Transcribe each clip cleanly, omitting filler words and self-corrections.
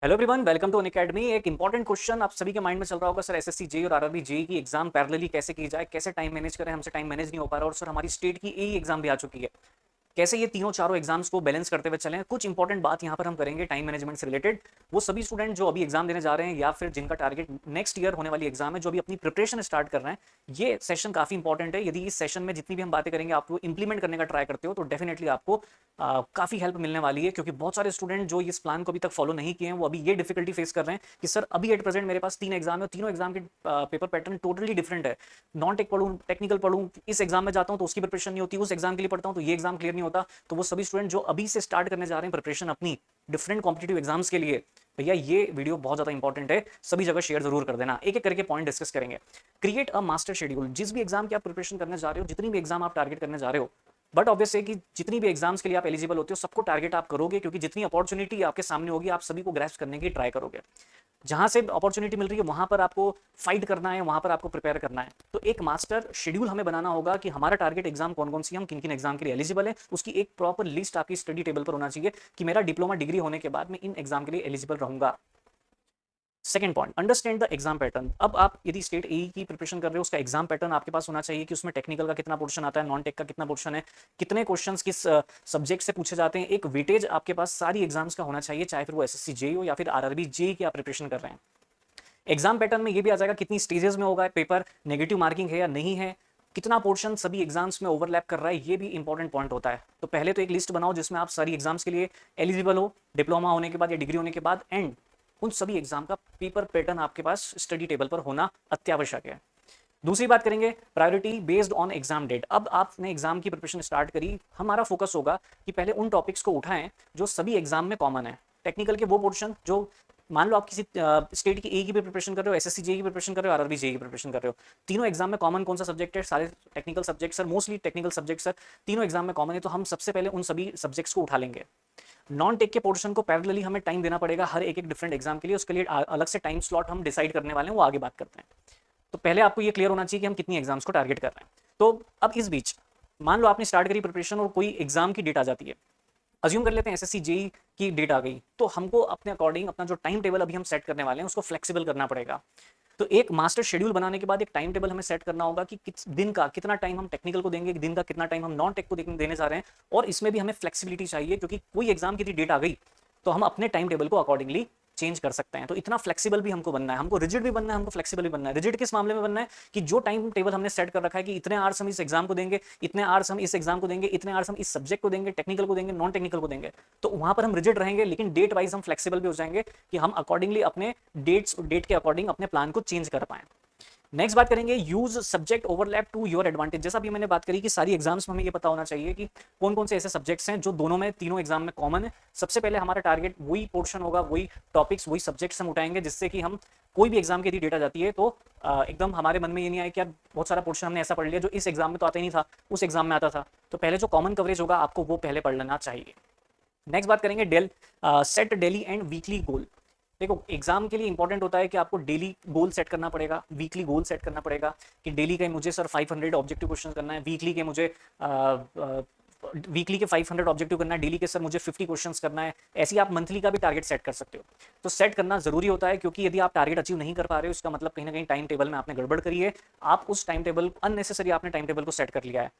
Hello everyone, welcome to Unacademy. एक important question आप सभी के माइंड में चल रहा होगा, सर एसएससी जेई और आरआरबी जेई की एग्जाम पैरेलली कैसे की जाए, कैसे टाइम मैनेज करें। हमसे टाइम मैनेज नहीं हो पा रहा और सर हमारी स्टेट की एई एग्जाम भी आ चुकी है, कैसे ये तीनों चारों एग्जाम्स को बैलेंस करते हुए चलें। कुछ इंपॉर्टेंट बात यहाँ पर हम करेंगे टाइम मैनेजमेंट से रिलेटेड। वो सभी स्टूडेंट जो अभी एग्जाम देने जा रहे हैं या फिर जिनका टारगेट नेक्स्ट ईयर होने वाली एग्जाम है, जो अभी अपनी प्रिपरेशन स्टार्ट कर रहे हैं, ये सेशन काफी इंपॉर्टेंट है। यदि इस सेशन में जितनी भी हम बातें करेंगे आपको इंप्लीमेंट करने का ट्राई करते हो तो डेफिनेटली आपको काफी हेल्प मिलने वाली है, क्योंकि बहुत सारे स्टूडेंट जो इस प्लान को अभी तक फॉलो नहीं किए हैं वो अभी ये डिफिकल्टी फेस कर रहे हैं कि सर अभी एट प्रेजेंट मेरे पास 3 एग्जाम है और तीनों एग्जाम के पेपर पैटर्न टोटली डिफरेंट है। नॉन टेक पढ़ूँ, टेक्निकल पढ़ूँ, इस एग्जाम में जाता हूँ तो उसकी प्रिपरेशन नहीं होती, उस एग्जाम के लिए पढ़ता हूँ तो ये एग्जाम क्लियर नहीं होता। तो वो सभी स्टूडेंट जो अभी से स्टार्ट करने जा रहे हैं प्रिपरेशन अपनी डिफरेंट कॉम्पिटिटिव एग्जाम्स के लिए, भैया ये वीडियो बहुत ज्यादा इंपॉर्टेंट है, सभी जगह शेयर जरूर कर देना। एक एक करके पॉइंट डिस्कस करेंगे। Create a master schedule. जिस भी एग्जाम की आप प्रिपरेशन करने जा रहे हो, जितनी भी एग्जाम आप टारगेट करने जा रहे हो, बट ऑब्वियस है कि जितनी भी एग्जाम्स के लिए आप एलिजिबल होते हो सबको टारगेट आप करोगे, क्योंकि जितनी अपॉर्चुनिटी आपके सामने होगी आप सभी को ग्रैस्प करने की ट्राई करोगे। जहां से अपॉर्चुनिटी मिल रही है वहां पर आपको फाइट करना है, वहां पर आपको प्रिपेयर करना है। तो एक मास्टर शेड्यूल हमें बनाना होगा कि हमारा टारगेट एग्जाम कौन कौन सी, हम किन किन एग्जाम के लिए एलिजिबल है, उसकी एक प्रॉपर लिस्ट आपकी स्टडी टेबल पर होना चाहिए कि मेरा डिप्लोमा डिग्री होने के बाद मैं इन एग्जाम के लिए एलिजिबल रहूंगा। Second point, understand the exam pattern. अब आप यदि स्टेट ए की प्रिपरेशन कर रहे हो, उसका एग्जाम पैटर्न आपके पास होना चाहिए कि उसमें टेक्निकल का कितना पोर्शन आता है, नॉन टेक का कितना पोर्शन है, कितने क्वेश्चंस किस सब्जेक्ट से पूछे जाते हैं। एक वेटेज आपके पास सारी एग्जाम्स का होना चाहिए, चाहे फिर वो एसएससी जेई हो या फिर आरआरबी जेई की आप प्रिपरेशन कर रहे हैं। एग्जाम पैटर्न में ये भी आ जाएगा कितनी स्टेजेस में होगा पेपर, नेगेटिव मार्किंग है या नहीं है, कितना पोर्शन सभी एग्जाम्स में ओवरलैप कर रहा है, ये भी इंपॉर्टेंट पॉइंट होता है। तो पहले तो एक लिस्ट बनाओ जिसमें आप सारी एग्जाम्स के लिए एलिजिबल हो, डिप्लोमा होने के बाद या डिग्री होने के बाद, एंड उन सभी एग्जाम का पेपर पैटर्न आपके पास स्टडी टेबल पर होना अत्यावश्यक है। दूसरी बात करेंगे priority based on exam date. अब आपने एग्जाम की प्रिपरेशन स्टार्ट करी, हमारा फोकस होगा कि पहले उन टॉपिक्स को उठाएं जो सभी एग्जाम में कॉमन है। टेक्निकल के वो पोर्शन जो, मान लो आप किसी स्टेट की ए की प्रिपरेशन कर रहे हो, एसएससी जेई की प्रिपरेशन कर रहे हो, आरआरबी जेई की प्रिपरेशन कर रहे हो, तीनों एग्जाम में कॉमन कौन सा सब्जेक्ट है? सारे technical subject sir, mostly technical subject sir, तीनों एग्जाम में कॉमन है, तो हम सबसे पहले उन सभी सब्जेक्ट्स को उठा लेंगे। नॉन टेक के पोर्शन को पैरेलली हमें टाइम देना पड़ेगा हर एक एक डिफरेंट एग्जाम के लिए, उसके लिए अलग से टाइम स्लॉट हम डिसाइड करने वाले हैं, वो आगे बात करते हैं। तो पहले आपको ये क्लियर होना चाहिए कि हम कितनी एग्जाम्स को टारगेट कर रहे हैं। तो अब इस बीच मान लो आपने स्टार्ट करी प्रिपरेशन और कोई एग्जाम की डेट आ जाती है, अज्यूम कर लेते हैं एसएससी जेई की डेट आ गई, तो हमको अपने अकॉर्डिंग अपना जो टाइम टेबल अभी हम सेट करने वाले हैं उसको फ्लेक्सिबल करना पड़ेगा। तो एक मास्टर शेड्यूल बनाने के बाद एक टाइम टेबल हमें सेट करना होगा कि किस दिन का कितना टाइम हम टेक्निकल को देंगे, दिन का कितना टाइम हम नॉन टेक को देने जा रहे हैं। और इसमें भी हमें फ्लेक्सिबिलिटी चाहिए, क्योंकि कोई एग्जाम की डेट आ गई तो हम अपने टाइम टेबल को अकॉर्डिंगली चेंज कर सकते हैं। तो इतना फ्लेक्सिबल भी हमको बनना है, हमको रिजिड भी बनना है, हमको फ्लेक्सिबल भी बनना है। रिजिड किस मामले में बनना है कि जो टाइम टेबल हमने सेट कर रखा है कि इतने आवर्स हम इस एग्जाम को देंगे, इतने आवर्स हम इस एग्जाम को देंगे, इतने आवर्स हम इस सब्जेक्ट को देंगे, टेक्निकल को देंगे, नॉन टेक्निकल को देंगे, तो वहां पर हम रिजिड रहेंगे, लेकिन डेट वाइज हम फ्लेक्सिबल भी हो जाएंगे कि हम अकॉर्डिंगली अपने डेट के अकॉर्डिंग अपने प्लान को चेंज कर पाए। नेक्स्ट बात करेंगे use subject overlap to your advantage. जैसा भी मैंने बात करी कि सारी एग्जाम्स में हमें ये पता होना चाहिए कि कौन कौन से ऐसे सब्जेक्ट्स हैं जो दोनों में, तीनों एग्जाम में कॉमन है। सबसे पहले हमारा टारगेट वही पोर्शन होगा, वही टॉपिक्स, वही सब्जेक्ट्स हम उठाएंगे, जिससे कि हम कोई भी एग्जाम की यदि डेटा जाती है तो एकदम हमारे मन में ये नहीं आए कि यार बहुत सारा पोर्शन हमने ऐसा पढ़ लिया जो इस एग्जाम में तो आता ही नहीं था, उस एग्जाम में आता था। तो पहले जो कॉमन कवरेज होगा आपको वो पहले पढ़ लेना चाहिए। नेक्स्ट बात करेंगे set daily and weekly goal. देखो एग्जाम के लिए इंपॉर्टेंट होता है कि आपको डेली गोल सेट करना पड़ेगा, वीकली गोल सेट करना पड़ेगा कि डेली के मुझे सर 500 ऑब्जेक्टिव क्वेश्चन करना है, वीकली के 500 ऑब्जेक्टिव करना है, डेली के सर मुझे 50 क्वेश्चंस करना है। ऐसे ही आप मंथली का भी टारगेट सेट कर सकते हो। तो सेट करना जरूरी होता है, क्योंकि यदि आप टारगेट अचीव नहीं कर पा रहे हो इसका मतलब कहीं ना कहीं टाइम टेबल में आपने गड़बड़ करी है। आप उस टाइम टेबल अननेसेसरी आपने टाइम टेबल को सेट कर लिया है।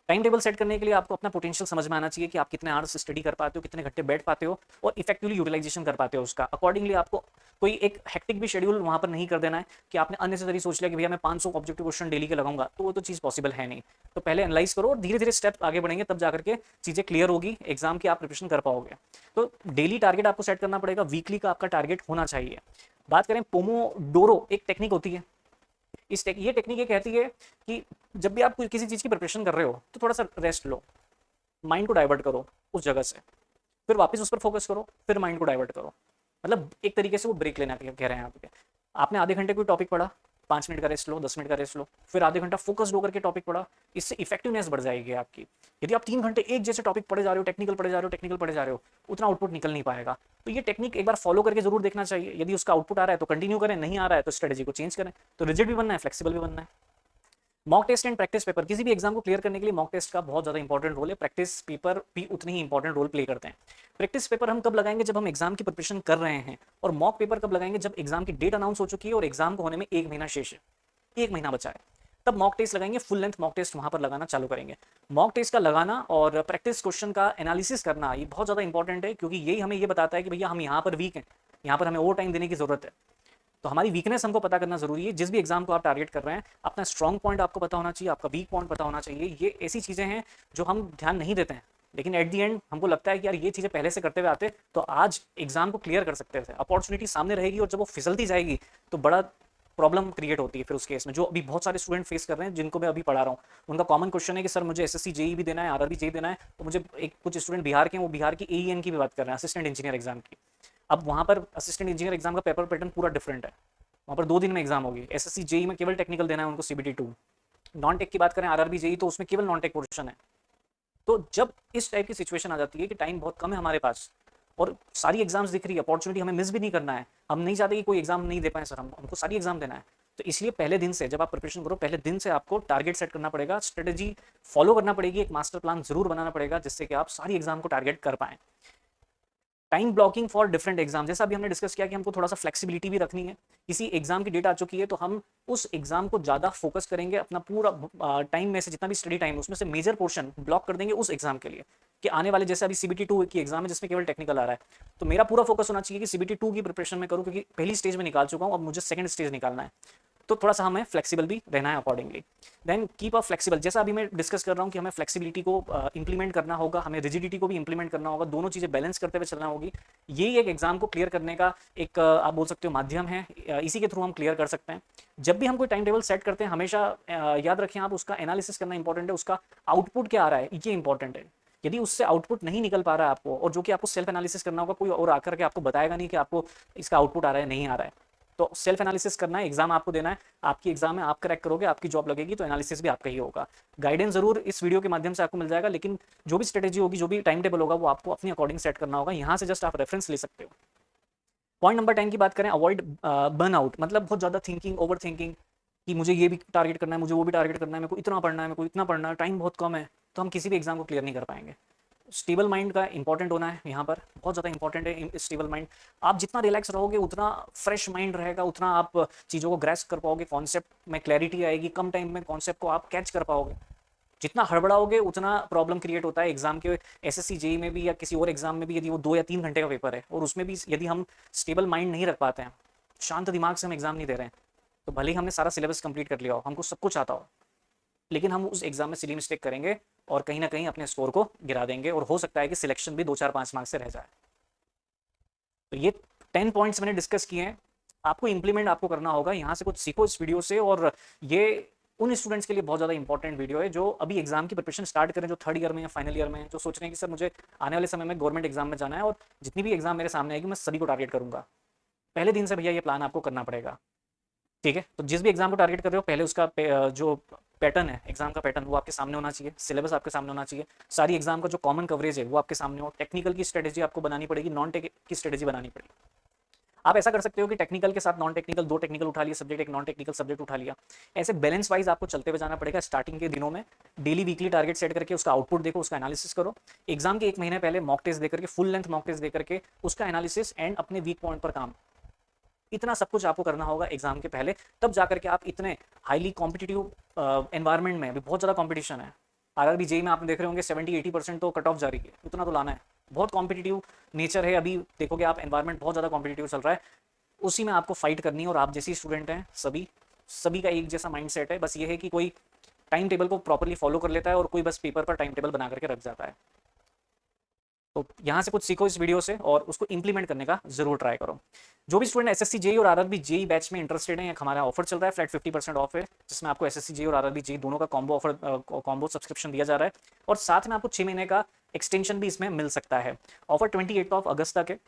टाइम टेबल सेट करने के लिए आपको अपना पोटेंशियल समझ में आना चाहिए कि आप कितने आवर्स स्टडी कर पाते हो, कितने घंटे बैठ पाते हो और इफेक्टिवली यूटिलाइजेशन कर पाते हो उसका। अकॉर्डिंगली आपको कोई एक हेक्टिक भी शेड्यूल वहां पर नहीं कर देना है कि आपने अननेसेसरी सोच लिया कि भैया मैं 500 ऑब्जेक्टिव क्वेश्चन डेली के लगाऊंगा, तो वो तो चीज़ पॉसिबल है नहीं। तो पहले एनालाइज करो और धीरे धीरे स्टेप आगे बढ़ेंगे, तब जाकर के चीज़ें क्लियर होगी, एग्जाम की आप प्रिपरेशन कर पाओगे। तो डेली टारगेट आपको सेट करना पड़ेगा, वीकली का आपका टारगेट होना चाहिए। बात करें पोमोडोरो, एक टेक्निक होती है, ये टेक्निक ये कहती है कि जब भी आप किसी चीज़ की प्रिपरेशन कर रहे हो तो थोड़ा सा रेस्ट लो, माइंड को डाइवर्ट करो उस जगह से, फिर वापस उस पर फोकस करो, फिर माइंड को डाइवर्ट करो। मतलब एक तरीके से वो ब्रेक लेना कह रहे हैं आप। आपने आधे घंटे कोई टॉपिक पढ़ा, 5 मिनट का रेस्ट लो, 10 मिनट का रेस्ट लो, फिर आधे घंटा फोकस होकर के टॉपिक पढ़ा, इससे इफेक्टिवनेस बढ़ जाएगी आपकी। यदि आप 3 घंटे एक जैसे टॉपिक पढ़े जा रहे हो, टेक्निकल पढ़े जा रहे हो, टेक्निकल पढ़े जा रहे हो, उतना आउटपुट निकल नहीं पाएगा। तो ये टेक्निक एक बार फॉलो करके जरूर देखना चाहिए। यदि उसका आउटपुट आ रहा है तो कंटिन्यू करें, नहीं आ रहा है तो स्ट्रेटेजी को चेंज करें। तो रिजिड भी बनना है, फ्लेक्सिबल भी बनना है। Mock test and practice paper, किसी भी एग्जाम को क्लियर करने के लिए मॉक टेस्ट का बहुत ज़्यादा इंपॉर्टेंट रोल है, प्रैक्टिस पेपर भी उतनी ही इंपॉर्टेंट रोल प्ले करते हैं। प्रैक्टिस पेपर हम कब लगाएंगे, जब हम एग्जाम की प्रिपरेशन कर रहे हैं, और मॉक पेपर कब लगाएंगे, जब एग्जाम की डेट अनाउंस हो चुकी है और एग्जाम को होने में 1 महीना शेष है, 1 महीना बचा है, तब मॉक टेस्ट लगाएंगे, फुल लेंथ मॉक टेस्ट वहां पर लगाना चालू करेंगे। मॉक टेस्ट का लगाना और प्रैक्टिस क्वेश्चन का एनालिसिस करना ये बहुत ज़्यादा इंपॉर्टेंट है, क्योंकि यही हमें ये बताता है कि भैया हम यहाँ पर वीक हैं, यहाँ पर हमें ओवर टाइम देने की जरूरत है। तो हमारी वीकनेस हमको पता करना जरूरी है। जिस भी एग्जाम को आप टारगेट कर रहे हैं, अपना स्ट्रॉन्ग पॉइंट आपको पता होना चाहिए, आपका वीक पॉइंट पता होना चाहिए। ये ऐसी चीज़ें हैं जो हम ध्यान नहीं देते हैं, लेकिन एट दी एंड हमको लगता है कि यार ये चीज़ें पहले से करते हुए आते तो आज एग्जाम को क्लियर कर सकते थे। अपॉर्चुनिटी सामने रहेगी और जब वो फिसलती जाएगी तो बड़ा प्रॉब्लम क्रिएट होती है फिर उस केस में, जो अभी बहुत सारे स्टूडेंट फेस कर रहे हैं, जिनको मैं अभी पढ़ा रहा हूँ। उनका कॉमन क्वेश्चन है कि सर मुझे एसएससी जेई भी देना है, आरआरबी जेई देना है, तो मुझे एक कुछ स्टूडेंट बिहार के हैं, वो बिहार की एईएन की भी बात कर रहे हैं, असिस्टेंट इंजीनियर एग्जाम की। अब वहाँ पर असिस्टेंट इंजीनियर एग्जाम का पेपर पैटर्न पूरा डिफरेंट है, वहाँ पर 2 दिन में एग्जाम होगी। एसएससी जेई में केवल टेक्निकल देना है उनको, सीबीटी 2। नॉन टेक की बात करें आरआरबी जेई, तो उसमें केवल नॉन टेक पोर्शन है। तो जब इस टाइप की सिचुएशन आ जाती है कि टाइम बहुत कम है हमारे पास और सारी एग्जाम्स दिख रही है, अपॉर्चुनिटी हमें मिस भी नहीं करना है, हम नहीं चाहते कि कोई एग्जाम नहीं दे पाए सर, हमको सारी एग्जाम देना है, तो इसलिए पहले दिन से जब आप प्रिपरेशन करो, पहले दिन से आपको टारगेट सेट करना पड़ेगा, स्ट्रेटेजी फॉलो करना पड़ेगी, एक मास्टर प्लान जरूर बनाना पड़ेगा, जिससे कि आप सारी एग्जाम को टारगेट कर पाएं। Time blocking for different exam, जैसा अभी हमने डिस्कस किया कि हमको थोड़ा सा फ्लेक्सिबिलिटी भी रखनी है। किसी एग्जाम की डेट आ चुकी है तो हम उस एग्जाम को ज़्यादा फोकस करेंगे, अपना पूरा टाइम में से जितना भी स्टडी टाइम उसमें से मेजर पोर्शन ब्लॉक कर देंगे उस एग्जाम के लिए, कि आने वाले जैसे अभी सीबीटी 2 की एग्जाम है जिसमें केवल टेक्निकल आ रहा है, तो मेरा पूरा फोकस होना चाहिए कि सीबीटी 2 की प्रिपरेशन में करूँ, क्योंकि पहली स्टेज में निकाल चुका हूँ, अब मुझे सेकंड स्टेज निकालना है। तो थोड़ा सा हमें फ्लेक्सिबल भी रहना है accordingly. Then keep a flexible, जैसा अभी मैं डिस्कस कर रहा हूँ कि हमें फ्लेक्सिबिलिटी को इंप्लीमेंट करना होगा, हमें रिजिडिटी को भी इंप्लीमेंट करना होगा, दोनों चीज़ें बैलेंस करते हुए चलना होगी। यही एक एग्जाम को क्लियर करने का एक आप बोल सकते हो माध्यम है, इसी के थ्रू हम क्लियर कर सकते हैं। जब भी हम कोई टाइम टेबल सेट करते हैं, हमेशा याद रखें आप, उसका एनालिसिस करना इंपॉर्टेंट है, उसका आउटपुट क्या आ रहा है ये इंपॉर्टेंट है। यदि उससे आउटपुट नहीं निकल पा रहा है आपको, और जो कि आपको सेल्फ एनालिसिस करना होगा, कोई और आकर के आपको बताएगा नहीं कि आपको इसका आउटपुट आ रहा है नहीं आ रहा है, तो सेल्फ एनालिसिस करना है, एग्जाम आपको देना है, आपकी एग्जाम है, आप क्रैक करोगे, आपकी जॉब लगेगी, तो एनालिसिस भी आपका ही होगा। गाइडेंस जरूर इस वीडियो के माध्यम से आपको मिल जाएगा, लेकिन जो भी स्ट्रेटेजी होगी, जो भी टाइम टेबल होगा, वो आपको अपनी अकॉर्डिंग सेट करना होगा। यहाँ से जस्ट आप रेफरेंस ले सकते हो। पॉइंट नंबर 10 की बात करें, अवॉइड बर्नआउट, मतलब बहुत ज़्यादा थिंकिंग, ओवर थिंकिंग, कि मुझे ये भी टारगेट करना है, मुझे वो भी टारगेट करना है, मेरे को इतना पढ़ना है, मेरे को इतना पढ़ना है, टाइम बहुत कम है, तो हम किसी भी एग्जाम को क्लियर नहीं कर पाएंगे। स्टेबल माइंड का इंपॉर्टेंट होना है यहाँ पर, बहुत ज़्यादा इंपॉर्टेंट है स्टेबल माइंड। आप जितना रिलैक्स रहोगे उतना फ्रेश माइंड रहेगा, उतना आप चीज़ों को ग्रैस्प कर पाओगे, कॉन्सेप्ट में क्लैरिटी आएगी, कम टाइम में कॉन्सेप्ट को आप कैच कर पाओगे। जितना हड़बड़ाओगे उतना प्रॉब्लम क्रिएट होता है एग्जाम के, एसएससी जेई में भी या किसी और एग्जाम में भी, यदि वो 2 या 3 घंटे का पेपर है और उसमें भी यदि हम स्टेबल माइंड नहीं रख पाते हैं, शांत दिमाग से हम एग्जाम नहीं दे रहे हैं, तो भले ही हमने सारा सिलेबस कंप्लीट कर लिया हो, हमको सब कुछ आता हो, लेकिन हम उस एग्जाम में सिली मिस्टेक करेंगे और कहीं ना कहीं अपने स्कोर को गिरा देंगे, और हो सकता है कि सिलेक्शन भी 2 4 5 मार्क्स से रह जाए। तो ये 10 पॉइंट्स मैंने डिस्कस किए हैं, आपको इंप्लीमेंट आपको करना होगा। यहाँ से कुछ सीखो इस वीडियो से, और ये उन स्टूडेंट्स के लिए बहुत ज़्यादा इंपॉर्टेंट वीडियो है जो अभी एग्जाम की प्रिपरेशन स्टार्ट करें, जो थर्ड ईयर में या फाइनल ईयर में है, जो सोच रहे हैं कि सर मुझे आने वाले समय में गवर्नमेंट एग्जाम में जाना है और जितनी भी एग्जाम मेरे सामने आएगी मैं सभी को टारगेट करूंगा। पहले दिन से भैया ये प्लान आपको करना पड़ेगा, ठीक है। तो जिस भी एग्जाम को टारगेट कर रहे हो, पहले उसका जो पैटर्न है, एग्जाम का पैटर्न, वो आपके सामने होना चाहिए, सिलेबस आपके सामने होना चाहिए, सारी एग्जाम का जो कॉमन कवरेज है वो आपके सामने हो, टेक्निकल की स्ट्रेटेजी आपको बनानी पड़ेगी, नॉन टेक की स्ट्रेटेजी बनानी पड़ेगी। आप ऐसा कर सकते हो कि टेक्निकल के साथ नॉन टेक्निकल, 2 टेक्निकल उठा लिया सब्जेक्ट, एक नॉन टेक्निकल सब्जेक्ट उठा लिया, ऐसे बैलेंस वाइज आपको चलते हुए जाना पड़ेगा स्टार्टिंग के दिनों में। डेली वीकली टारगेट सेट करके उसका आउटपुट देखो, उसका एनालिसिस करो, एग्जाम के 1 महीने पहले मॉक टेस्ट देकर के, फुल लेंथ मॉक टेस्ट देकर के उसका एनालिसिस एंड अपने वीक पॉइंट पर काम, इतना सब कुछ आपको करना होगा एग्जाम के पहले, तब जाकर के आप इतने हाईली कॉम्पिटिटिव एनवायरनमेंट में, अभी बहुत ज़्यादा कॉम्पिटिशन है, आरआरबी जेई में आपने देख रहे होंगे 70-80% तो कट ऑफ जा रही है, उतना तो लाना है, बहुत कॉम्पिटिटिव नेचर है, अभी देखोगे आप एनवायरनमेंट बहुत ज़्यादा कॉम्पिटिटिव चल रहा है, उसी में आपको फाइट करनी है। और आप जैसे स्टूडेंट हैं, सभी सभी का एक जैसा माइंड सेट है, बस ये है कि कोई टाइम टेबल को प्रॉपरली फॉलो कर लेता है और कोई बस पेपर पर टाइम टेबल बना करके रख जाता है। तो यहाँ से कुछ सीखो इस वीडियो से और उसको इंप्लीमेंट करने का जरूर ट्राई करो। जो भी स्टूडेंट एसएससी जेई और आरआरबी जेई बैच में इंटरेस्टेड है, हमारा ऑफर चल रहा है, फ्लैट 50% ऑफ है, जिसमें आपको एसएससी जेई और आरआरबी जेई दोनों का कॉम्बो ऑफर, कॉम्बो सब्सक्रिप्शन दिया जा रहा है, और साथ में आपको 6 महीने का एक्सटेंशन भी इसमें मिल सकता है। ऑफर 28 अगस्त तक है।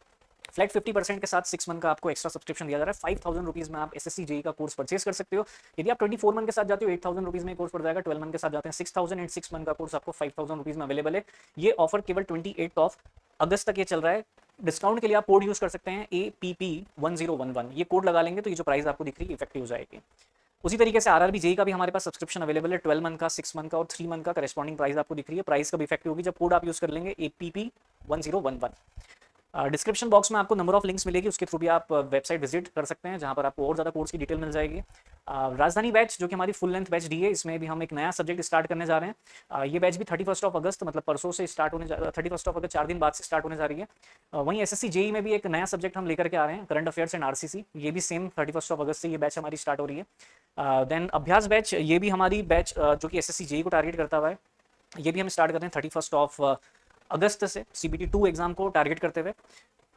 फ्लैट 50% के साथ 6 मंथ का आपको एक्स्ट्रा सब्सक्रिप्शन दिया जा रहा है। 5000 रुपीज़ में आप एसएससी जेई का कोर्स परचेज कर सकते हो। यदि आप 24 मंथ के साथ जाते हो 8000 रुपीज़ में कोर्स पड़ जाएगा, 12 मंथ के साथ जाते हैं 6000, एंड 6 मंथ का कोर्स आपको 5000 रुपीज़ में अवेलेबल है। ये ऑफर केवल 28 अगस्त तक ये चल रहा है। डिस्काउंट के लिए आप कोड यूज़ कर सकते हैं APP1011, ये कोड लगा लेंगे तो ये जो प्राइस आपको दिख रही है इफेक्टिव हो जाएगी। उसी तरीके से आरआरबी जेई का भी हमारे पास सब्सक्रिप्शन अवेलेबल है 12 मंथ का, 6 मंथ का और 3 मंथ का। करस्पॉन्डिंग प्राइस आपको दिख रही है। प्राइस कब इफेक्टिव होगी? जब कोड आप यूज कर लेंगे APP1011। डिस्क्रिप्शन बॉक्स में आपको नंबर ऑफ लिंक्स मिलेगी, उसके थ्रू भी आप वेबसाइट विजिट कर सकते हैं, जहां पर आपको और ज़्यादा कोर्स की डिटेल मिल जाएगी। राजधानी बैच जो कि हमारी फुल लेंथ बैच डी है, इसमें भी हम एक नया सब्जेक्ट स्टार्ट करने जा रहे हैं। ये बैच भी 31 अगस्त मतलब परसों से स्टार्ट होने 31 अगस्त 4 दिन बाद से स्टार्ट होने जा रही है। वहीं एसएससी जेई में भी एक नया सब्जेक्ट हम लेकर के आ रहे हैं, करंट अफेयर्स एंड आरसीसी। ये भी सेम 31 अगस्त से ये बैच हमारी स्टार्ट हो रही है। देन अभ्यास बैच, ये भी हमारी बैच जो कि एसएससी जेई को टारगेट करता हुआ है, ये भी हम स्टार्ट कर रहे हैं 31 अगस्त से, CBT2 एग्जाम को टारगेट करते हुए।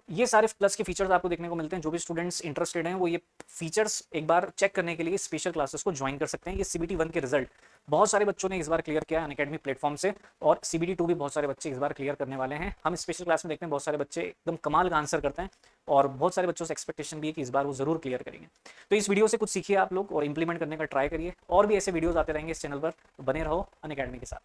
ये सारे प्लस के फीचर्स आपको देखने को मिलते हैं। जो भी स्टूडेंट्स इंटरेस्टेड हैं वो ये फीचर्स एक बार चेक करने के लिए स्पेशल क्लासेस को ज्वाइन कर सकते हैं। ये CBT1 के रिजल्ट बहुत सारे बच्चों ने इस बार क्लियर किया है अनअकैडमी प्लेटफॉर्म से, और CBT2 भी बहुत सारे बच्चे इस बार क्लियर करने वाले हैं। हम स्पेशल क्लास में देखते हैं बहुत सारे बच्चे एकदम कमाल का आंसर करते हैं, और बहुत सारे बच्चों से एक्सपेक्टेशन भी है कि इस बार वो जरूर क्लियर करेंगे। तो इस वीडियो से कुछ सीखिए आप लोग और इंप्लीमेंट करने का ट्राई करिए। और भी ऐसे वीडियोज आते रहेंगे इस चैनल पर, तो बने रहो अनअकैडमी के साथ।